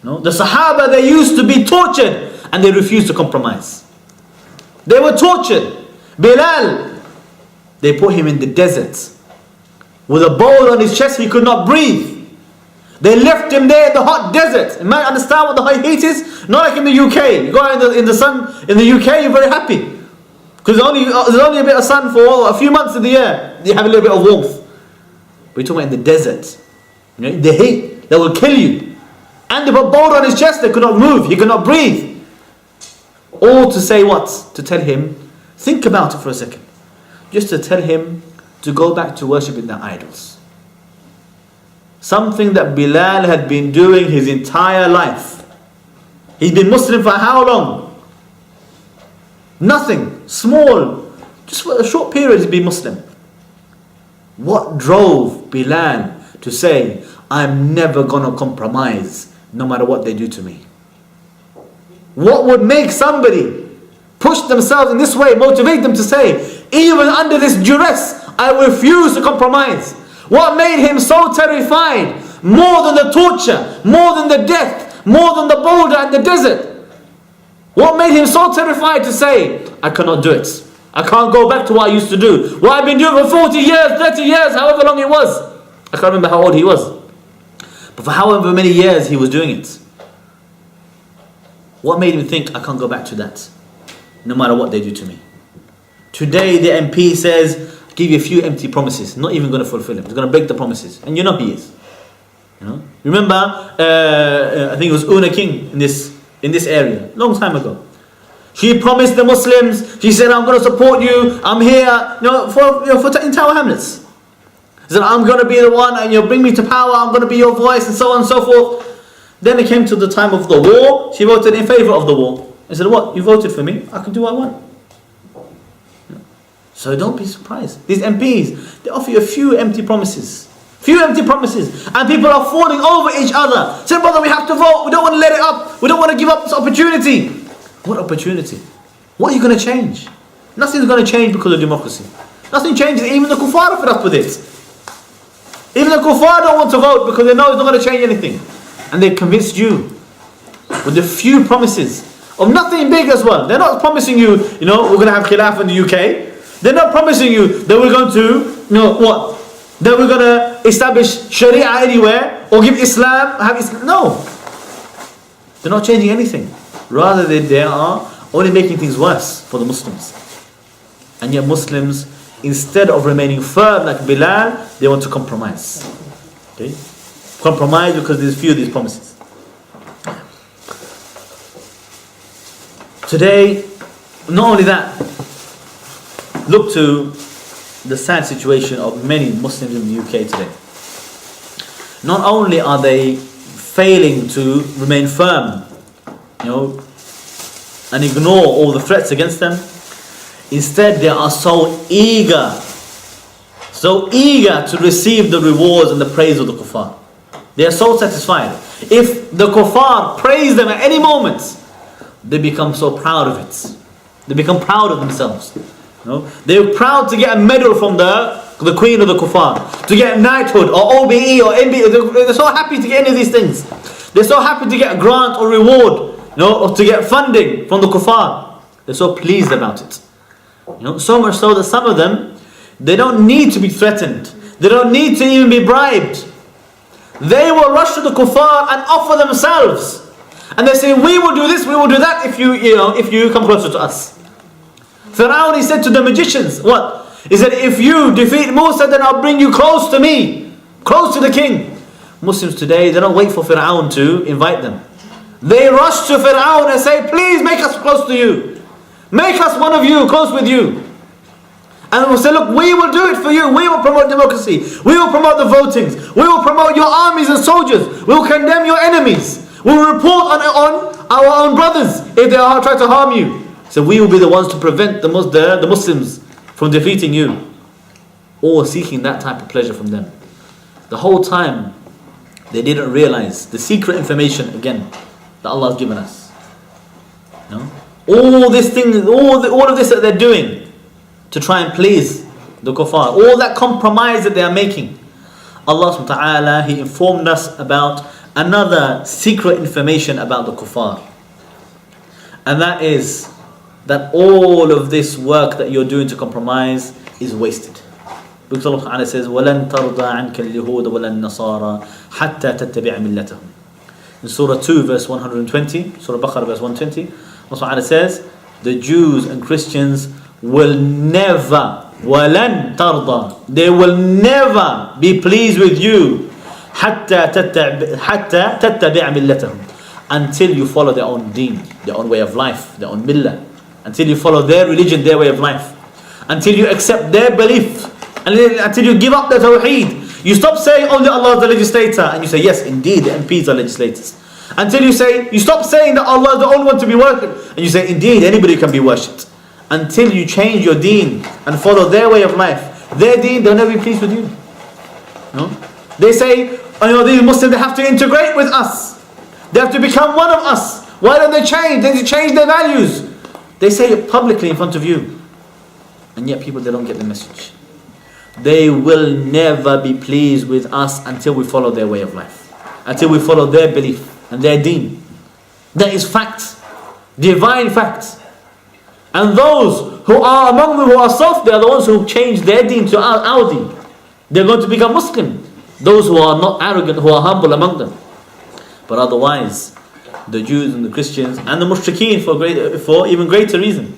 [SPEAKER 1] The Sahaba, they used to be tortured and they refused to compromise. They were tortured. Bilal, they put him in the desert with a bowl on his chest, he could not breathe. They left him there in the hot desert. You might understand what the high heat is? Not like in the UK. You go out in the sun in the UK, you're very happy. Because there's only a bit of sun for a few months of the year. You have a little bit of warmth. But you're talking about in the desert. The heat that will kill you. And they put a bowl on his chest, they could not move, he could not breathe. All to say what? To tell him, think about it for a second. Just to tell him to go back to worshipping their idols. Something that Bilal had been doing his entire life. He's been Muslim for how long? Nothing. Small. Just for a short period he's been Muslim. What drove Bilal to say, I'm never going to compromise no matter what they do to me? What would make somebody push themselves in this way, motivate them to say, even under this duress, I refuse to compromise? What made him so terrified, more than the torture, more than the death, more than the boulder and the desert? What made him so terrified to say, I cannot do it, I can't go back to what I used to do, what I've been doing for 40 years, 30 years, however long it was? I can't remember how old he was, but for however many years he was doing it. What made him think, I can't go back to that, no matter what they do to me? Today the MP says, give you a few empty promises, not even going to fulfill them. He's going to break the promises, and he is. Remember, I think it was Una King in this area, long time ago. She promised the Muslims. She said, I'm going to support you. I'm here, for in Tower Hamlets. She said, I'm going to be the one, and bring me to power. I'm going to be your voice, and so on and so forth. Then it came to the time of the war. She voted in favor of the war. I said, what? You voted for me? I can do what I want. So don't be surprised. These MPs, they offer you a few empty promises. Few empty promises. And people are falling over each other. Say, brother, we have to vote. We don't want to let it up. We don't want to give up this opportunity. What opportunity? What are you going to change? Nothing's going to change because of democracy. Nothing changes. Even the kuffar are fed up with it. Even the kuffar don't want to vote because they know it's not going to change anything. And they've convinced you with a few promises of nothing big as well. They're not promising you, we're going to have khilaf in the UK. They're not promising you that we're going to, that we're going to establish Sharia anywhere or give Islam, have Islam. No. They're not changing anything. Rather, they are only making things worse for the Muslims. And yet Muslims, instead of remaining firm like Bilal, they want to compromise. Okay? Compromise because there's few of these promises. Today, not only that, look to the sad situation of many Muslims in the UK today. Not only are they failing to remain firm, and ignore all the threats against them, instead they are so eager to receive the rewards and the praise of the kuffar. They are so satisfied. If the kuffar praise them at any moment, they become so proud of it. They become proud of themselves. They're proud to get a medal from the queen of the kuffar, to get knighthood or OBE or MBE. They're so happy to get any of these things. They're so happy to get a grant or reward, or to get funding from the kuffar. They're so pleased about it. So much so that some of them, they don't need to be threatened. They don't need to even be bribed. They will rush to the kuffar and offer themselves. And they say, we will do this, we will do that if you come closer to us. Fir'aun, he said to the magicians, what? He said, if you defeat Musa, then I'll bring you close to me, close to the king. Muslims today, they don't wait for Fir'aun to invite them. They rush to Fir'aun and say, please make us close to you. Make us one of you, close with you. And we'll say, look, we will do it for you. We will promote democracy. We will promote the votings. We will promote your armies and soldiers. We will condemn your enemies. We will report on our own brothers if they are trying to harm you. So we will be the ones to prevent the Muslims from defeating you. Or seeking that type of pleasure from them. The whole time, they didn't realize the secret information, again, that Allah has given us. All this thing, all of this that they're doing to try and please the kuffar, all that compromise that they are making, Allah subhanahu wa ta'ala, He informed us about another secret information about the kuffar. And that is that all of this work that you're doing to compromise is wasted. Because Allah subhanahu wa ta'ala says, وَلَن تَرْضَى عَنْكَ الْيَهُودَ وَلَا النَّصَارَى حَتَّى تَتَّبِعَ مِلَّتَهُم. In Surah 2 verse 120, Surah Baqarah verse 120, Allah subhanahu wa ta'ala says, the Jews and Christians will never, وَلَن تَرْضَى, they will never be pleased with you حَتَّى تَتَّبِعَ مِلَّتَهُم, until you follow their own deen, their own way of life, their own millah, until you follow their religion, their way of life, until you accept their belief, until you give up the tawheed. You stop saying only Allah is the legislator, and you say yes, indeed the MPs are legislators. Until you stop saying that Allah is the only one to be worshipped, and you say indeed anybody can be worshipped. Until you change your deen and follow their way of life, their deen, they'll never be pleased with you. They say, these Muslims, they have to integrate with us. They have to become one of us. Why don't they change? They need to change their values. They say it publicly in front of you. And yet people, they don't get the message. They will never be pleased with us until we follow their way of life. Until we follow their belief and their deen. That is fact. Divine fact. And those who are among them who are soft, they are the ones who change their deen to our deen. They're going to become Muslim. Those who are not arrogant, who are humble among them. But otherwise, the Jews and the Christians and the mushrikeen for even greater reason,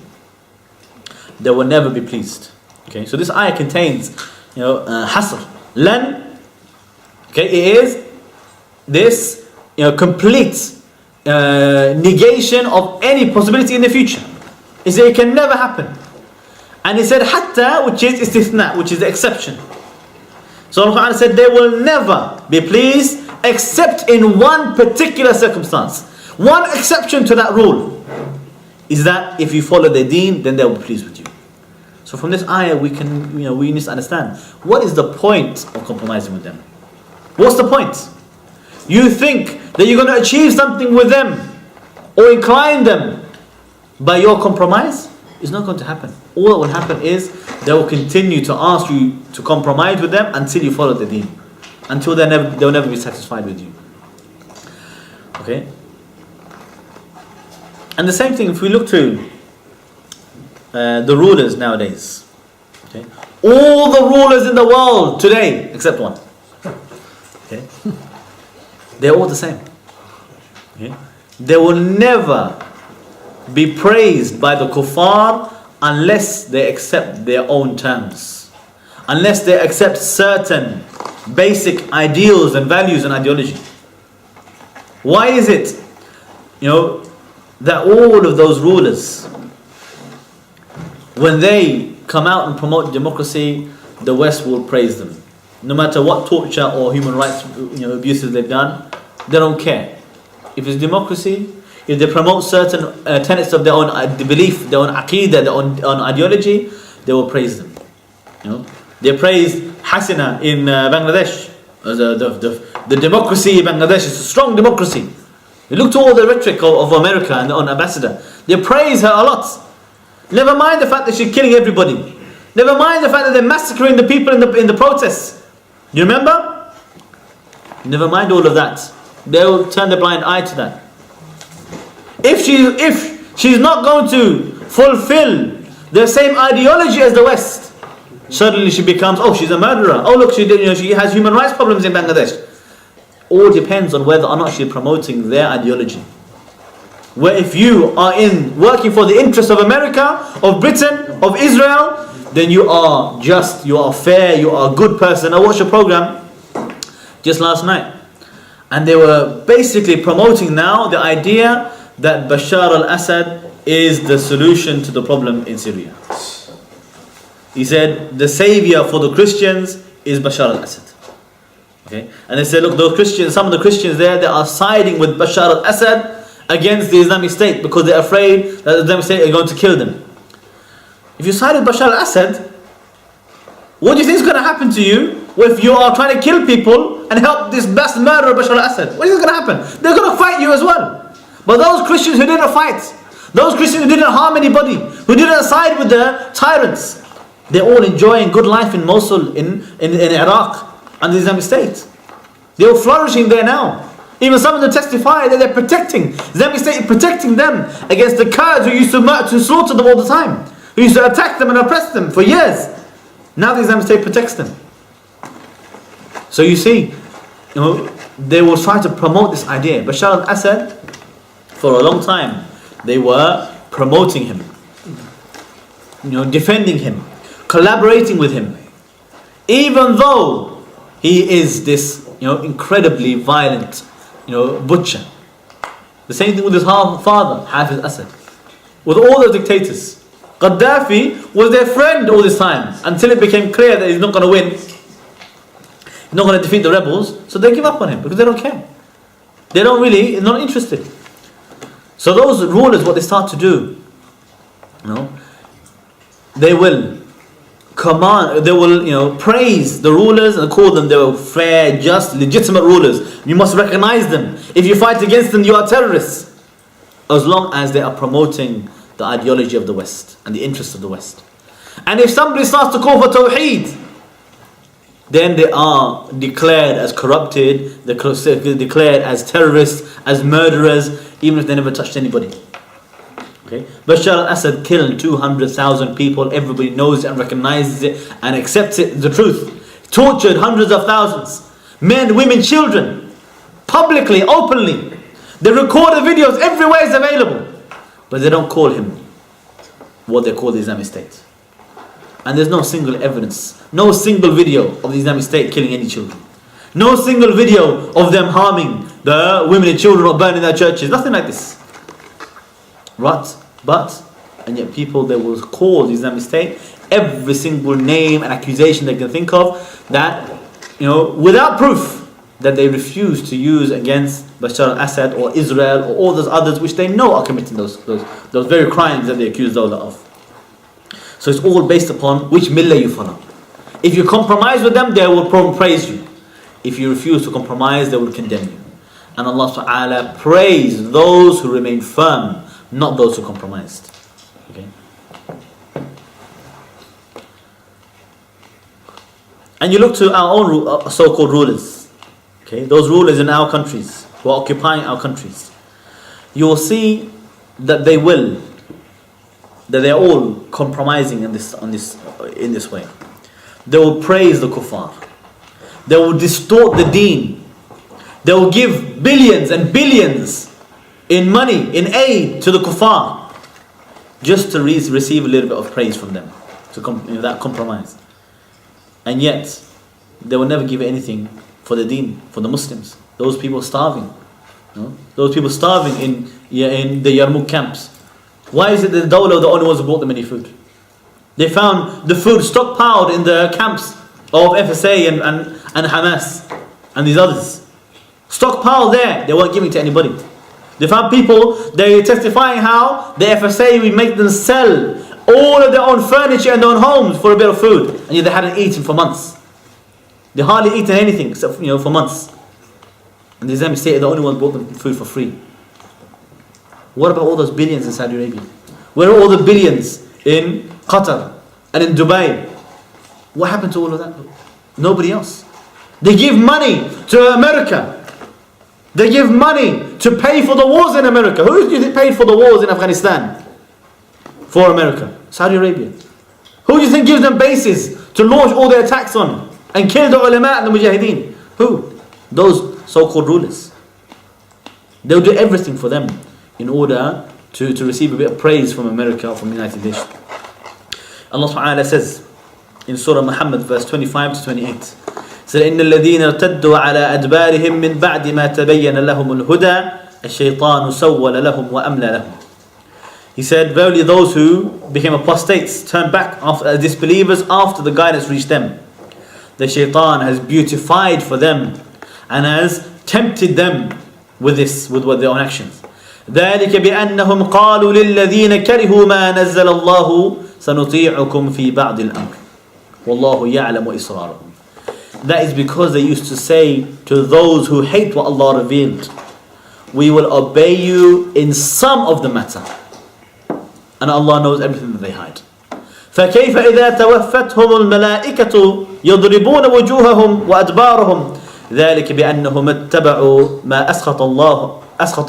[SPEAKER 1] they will never be pleased. Okay, so this ayah contains, hasr, lan. Okay, it is this, complete negation of any possibility in the future. He said it can never happen. And he said hatta, which is istithna, which is the exception. So Allah said they will never be pleased except in one particular circumstance. One exception to that rule is that if you follow their deen, then they will be pleased with you. So from this ayah we need to understand, what is the point of compromising with them? What's the point? You think that you're going to achieve something with them or incline them by your compromise? It's not going to happen. All that will happen is they will continue to ask you to compromise with them until you follow the deen, until they'll never be satisfied with you. Okay. And the same thing if we look to the rulers nowadays. Okay. All the rulers in the world today except one. Okay. They're all the same. Okay. They will never be praised by the kuffar unless they accept their own terms, unless they accept certain basic ideals and values and ideology. Why is it, that all of those rulers, when they come out and promote democracy, the West will praise them? No matter what torture or human rights abuses they've done, they don't care. If it's democracy, if they promote certain tenets of their own belief, their own aqidah, their own ideology, they will praise them. They praised Hasina in Bangladesh. The democracy in Bangladesh is a strong democracy. You look to all the rhetoric of America and on ambassador. They praise her a lot. Never mind the fact that she's killing everybody. Never mind the fact that they're massacring the people in the protests. You remember? Never mind all of that. They'll turn a blind eye to that. If she's not going to fulfill the same ideology as the West, suddenly she becomes, she's a murderer. Oh look, she has human rights problems in Bangladesh. All depends on whether or not she's promoting their ideology. Where if you are working for the interests of America, of Britain, of Israel, then you are just, you are fair, you are a good person. I watched a program just last night, and they were basically promoting now the idea that Bashar al-Assad is the solution to the problem in Syria. He said the savior for the Christians is Bashar al-Assad. Okay? And they said, look, those Christians, some of the Christians there, they are siding with Bashar al-Assad against the Islamic State because they're afraid that the Islamic State are going to kill them. If you side with Bashar al-Assad, what do you think is going to happen to you if you are trying to kill people and help this mass murderer Bashar al-Assad? What is going to happen? They're going to fight you as well. But those Christians who didn't fight, those Christians who didn't harm anybody, who didn't side with the tyrants, they're all enjoying good life in Mosul, in Iraq, and the Islamic State. They're flourishing there now. Even some of them testify that they're protecting, the Islamic State is protecting them against the Kurds who used to slaughter them all the time, who used to attack them and oppress them for years. Now the Islamic State protects them. So you see, they will try to promote this idea. Bashar al-Assad, for a long time, they were promoting him, defending him, collaborating with him, even though he is this, incredibly violent, butcher. The same thing with his father, Hafiz Assad, with all the dictators. Gaddafi was their friend all this time until it became clear that he's not going to win. He's not going to defeat the rebels, so they give up on him because they don't care. They're not interested. So those rulers, what they start to do, they will command, they will, praise the rulers and call them they were fair, just, legitimate rulers. You must recognize them. If you fight against them, you are terrorists. As long as they are promoting the ideology of the West and the interests of the West. And if somebody starts to call for Tawheed, then they are declared as corrupted, they're declared as terrorists, as murderers, even if they never touched anybody. Okay? Bashar al-Assad killed 200,000 people. Everybody knows it and recognizes it and accepts it, the truth. Tortured hundreds of thousands. Men, women, children. Publicly, openly. They record the videos, everywhere is available. But they don't call him what they call the Islamic State. And there's no single evidence, no single video of the Islamic State killing any children. No single video of them harming the women and children or burning their churches. Nothing like this. Right? And yet people, they will call the Islamic State every single name and accusation they can think of that, without proof, that they refuse to use against Bashar al-Assad or Israel or all those others which they know are committing those very crimes that they accuse Allah of. So it's all based upon which millah you follow. If you compromise with them, they will praise you. If you refuse to compromise, they will condemn you. And Allah subhanahu wa ta'ala praise those who remain firm, not those who compromised. Okay? And you look to our own so-called rulers. Okay? Those rulers in our countries, who are occupying our countries. You will see that they're all compromising in this way. They will praise the kuffar. They will distort the deen. They will give billions and billions in money, in aid to the kuffar, just to receive a little bit of praise from them, that compromise. And yet, they will never give anything for the deen, for the Muslims. Those people starving. Those people starving in the Yarmouk camps. Why is it that the Dawla are the only ones who brought them any food? They found the food stockpiled in the camps of FSA and Hamas and these others. Stockpiled there, they weren't giving to anybody. They found people, they testifying how the FSA would make them sell all of their own furniture and their own homes for a bit of food, and yet they hadn't eaten for months. They hardly eaten anything except for months. And the Islamic State are the only ones who brought them food for free. What about all those billions in Saudi Arabia? Where are all the billions in Qatar and in Dubai? What happened to all of that? Nobody else. They give money to America. They give money to pay for the wars in America. Who do you think paid for the wars in Afghanistan? For America. Saudi Arabia. Who do you think gives them bases to launch all their attacks on and kill the ulama and the mujahideen? Who? Those so-called rulers. They'll do everything for them in order to receive a bit of praise from America or from the United Nations. Allah subhanahu wa ta'ala says in Surah Muhammad verse 25 to 28, said, إِنَّ الَّذِينَ ارْتَدُّوا عَلَىٰ أَدْبَارِهِمْ مِنْ بَعْدِ مَا تَبَيَّنَ لَهُمُ الْهُدَىٰ الشَّيْطَانُ سَوَّلَ لَهُمْ وَأَمْلَى لَهُمْ. He said, verily those who became apostates, turned back after disbelievers after the guidance reached them, the shaitan has beautified for them and has tempted them with their own actions. ذلك بأنهم قالوا للذين كرهوا ما نزل الله سنطيعكم في بعض الأمر والله يعلم إسرارهم. That is because they used to say to those who hate what Allah revealed, we will obey you in some of the matter, and Allah knows everything that they hide. فكيف إذا توفتهم الملائكة يضربون وجوههم وأدبارهم ذلك بأنهم اتبعوا ما أسخط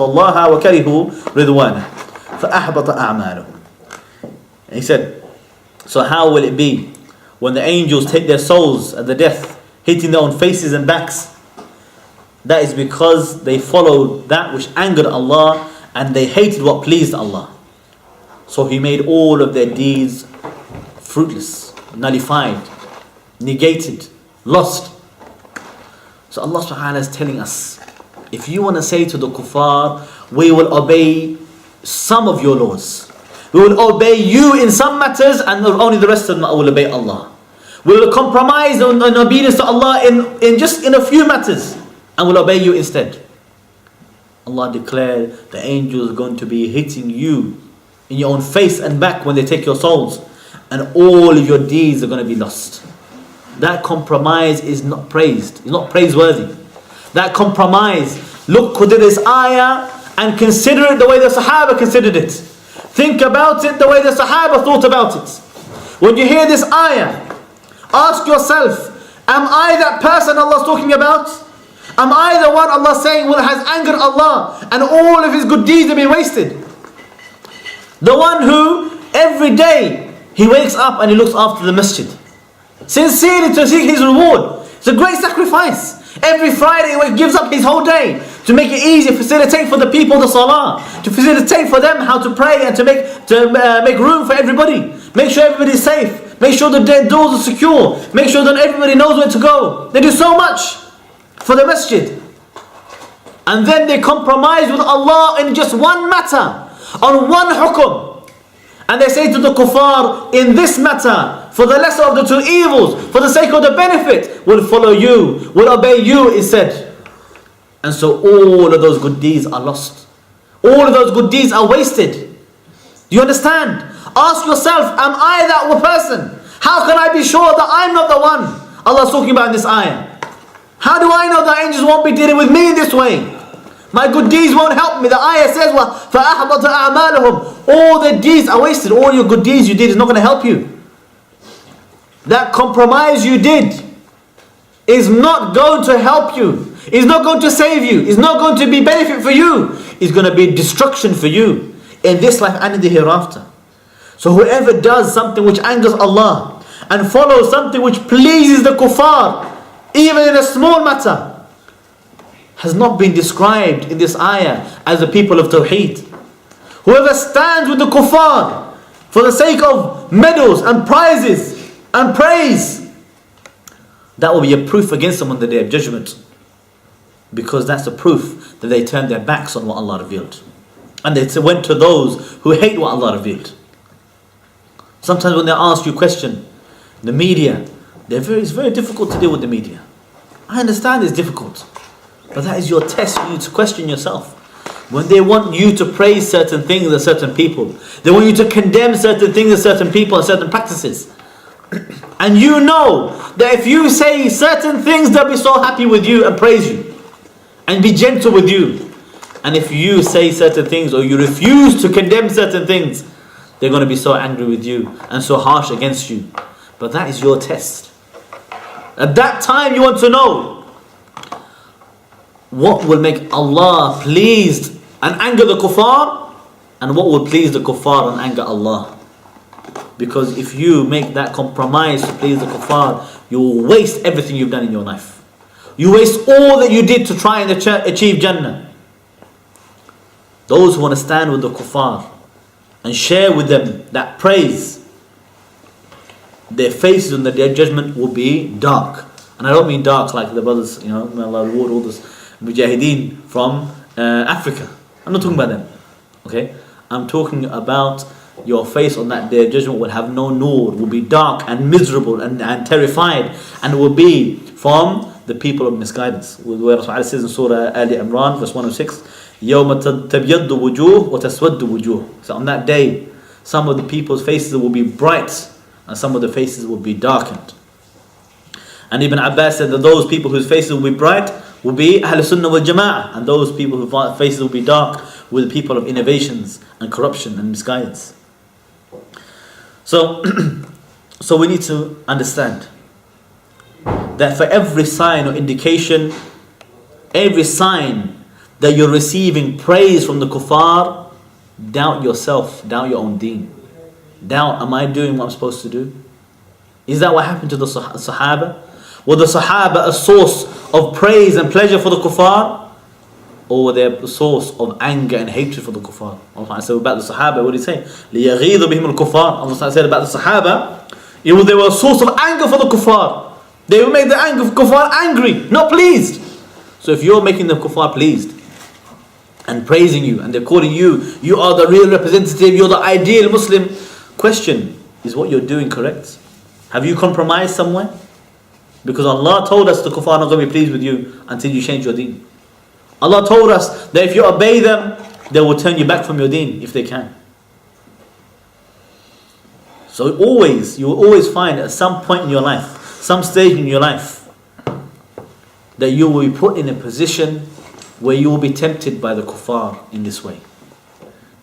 [SPEAKER 1] الله وكرهوا رضوانه فأحبط أعمالهم. And he said, so how will it be when the angels take their souls at the death, hitting their own faces and backs? That is because they followed that which angered Allah and they hated what pleased Allah. So He made all of their deeds fruitless, nullified, negated, lost. So Allah subhanahu wa ta'ala is telling us, if you want to say to the kuffar, we will obey some of your laws, we will obey you in some matters and only the rest of them will obey Allah. We will compromise on obedience to Allah in just in a few matters and will obey you instead. Allah declared the angels are going to be hitting you in your own face and back when they take your souls, and all of your deeds are going to be lost. That compromise is not praised. It's not praiseworthy. That compromise, look at this ayah and consider it the way the Sahaba considered it. Think about it the way the Sahaba thought about it. When you hear this ayah, ask yourself, am I that person Allah's talking about? Am I the one Allah saying has angered Allah and all of his good deeds have been wasted? The one who every day he wakes up and he looks after the masjid, sincerely to seek his reward. It's a great sacrifice. Every Friday he gives up his whole day to make it easy, facilitate for the people the salah, to facilitate for them how to pray and to make room for everybody. Make sure everybody is safe. Make sure the doors are secure. Make sure that everybody knows where to go. They do so much for the masjid. And then they compromise with Allah in just one matter, on one hukum. And they say to the kuffar, in this matter, for the lesser of the two evils, for the sake of the benefit, we'll follow you, we'll obey you instead. And so all of those good deeds are lost. All of those good deeds are wasted. Do you understand? Ask yourself, am I that person? How can I be sure that I'm not the one Allah's talking about in this ayah? How do I know that angels won't be dealing with me in this way? My good deeds won't help me. The ayah says, فَأَحْبَطَ أَعْمَالُهُمْ. All their deeds are wasted. All your good deeds you did is not going to help you. That compromise you did is not going to help you. It's not going to save you. It's not going to be benefit for you. It's going to be destruction for you in this life and in the hereafter. So whoever does something which angers Allah and follows something which pleases the kuffar, even in a small matter, has not been described in this ayah as the people of Tawheed. Whoever stands with the kuffar for the sake of medals and prizes and praise, That will be a proof against them on the Day of Judgment. Because that's the proof that they turned their backs on what Allah revealed. And they went to those who hate what Allah revealed. Sometimes when they ask you a question, the media, it's very difficult to deal with the media. I understand it's difficult. But that is your test for you to question yourself. When they want you to praise certain things and certain people, they want you to condemn certain things and certain people and certain practices. And you know that if you say certain things, they'll be so happy with you and praise you and be gentle with you. And if you say certain things or you refuse to condemn certain things, they're going to be so angry with you and so harsh against you. But that is your test. At that time you want to know what will make Allah pleased and anger the kuffar, and what will please the kuffar and anger Allah. Because if you make that compromise to please the kuffar, you will waste everything you've done in your life. You waste all that you did to try and achieve Jannah. Those who want to stand with the kuffar and share with them that praise, their faces on the Day of Judgment will be dark. And I don't mean dark like the brothers, may Allah reward all those mujahideen from Africa. I'm not talking about them. Okay? I'm talking about your face on that Day of Judgment will have no nur, will be dark and miserable and terrified, and will be from the people of misguidance. Where Rasulullah says in Surah Ali Imran, verse 106, يَوْمَ تَبْيَضُّ وُجُوهُ وَتَسْوَدُّ وُجُوهُ. So on that day, some of the people's faces will be bright, and some of the faces will be darkened. And Ibn Abbas said that those people whose faces will be bright will be Ahl Sunnah wal Jama'ah, and those people whose faces will be dark will be the people of innovations and corruption and misguidance. So we need to understand that for every sign or indication, every sign that you're receiving praise from the kuffar, doubt yourself, doubt your own deen. Doubt, am I doing what I'm supposed to do? Is that what happened to the Sahaba? Were the Sahaba a source of praise and pleasure for the kuffar? Or were they a source of anger and hatred for the kuffar? Allah said about the Sahaba, what did he say? لِيَغِيظُ بِهِمُ الْكُفَّارِ. Allah said about the Sahaba, they were a source of anger for the kuffar. They would make the anger of kuffar angry, not pleased. So if you're making the kuffar pleased and praising you, and they're calling you, you are the real representative, you're the ideal Muslim, question, is what you're doing correct? Have you compromised somewhere? Because Allah told us the kuffar are not going to be pleased with you until you change your deen. Allah told us that if you obey them, they will turn you back from your deen if they can. So you will always find at some point in your life, some stage in your life, that you will be put in a position where you will be tempted by the kuffar in this way.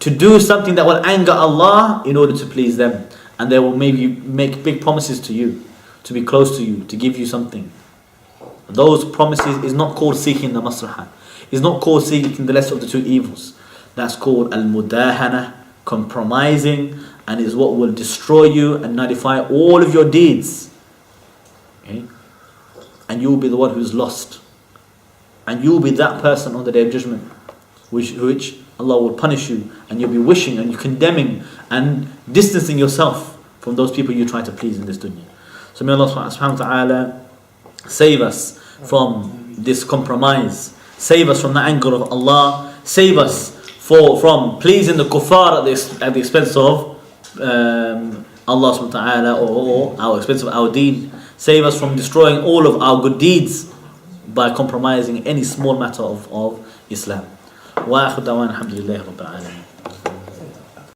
[SPEAKER 1] To do something that will anger Allah in order to please them. And they will maybe make big promises to you, to be close to you, to give you something. Those promises is not called seeking the maslahah. It's not called seeking the lesser of the two evils. That's called al-mudahanah, compromising, and is what will destroy you and nullify all of your deeds. Okay? And you will be the one who's lost. And you will be that person on the Day of Judgment, which Allah will punish you, and you'll be wishing and you're condemning and distancing yourself from those people you try to please in this dunya. So may Allah subhanahu wa ta'ala save us from this compromise, save us from the anger of Allah, save us from pleasing the kuffar at the expense of Allah subhanahu wa ta'ala, or our expense of our deen. Save us from destroying all of our good deeds by compromising any small matter of Islam. وآخر دعوانا الحمد لله رب العالمين.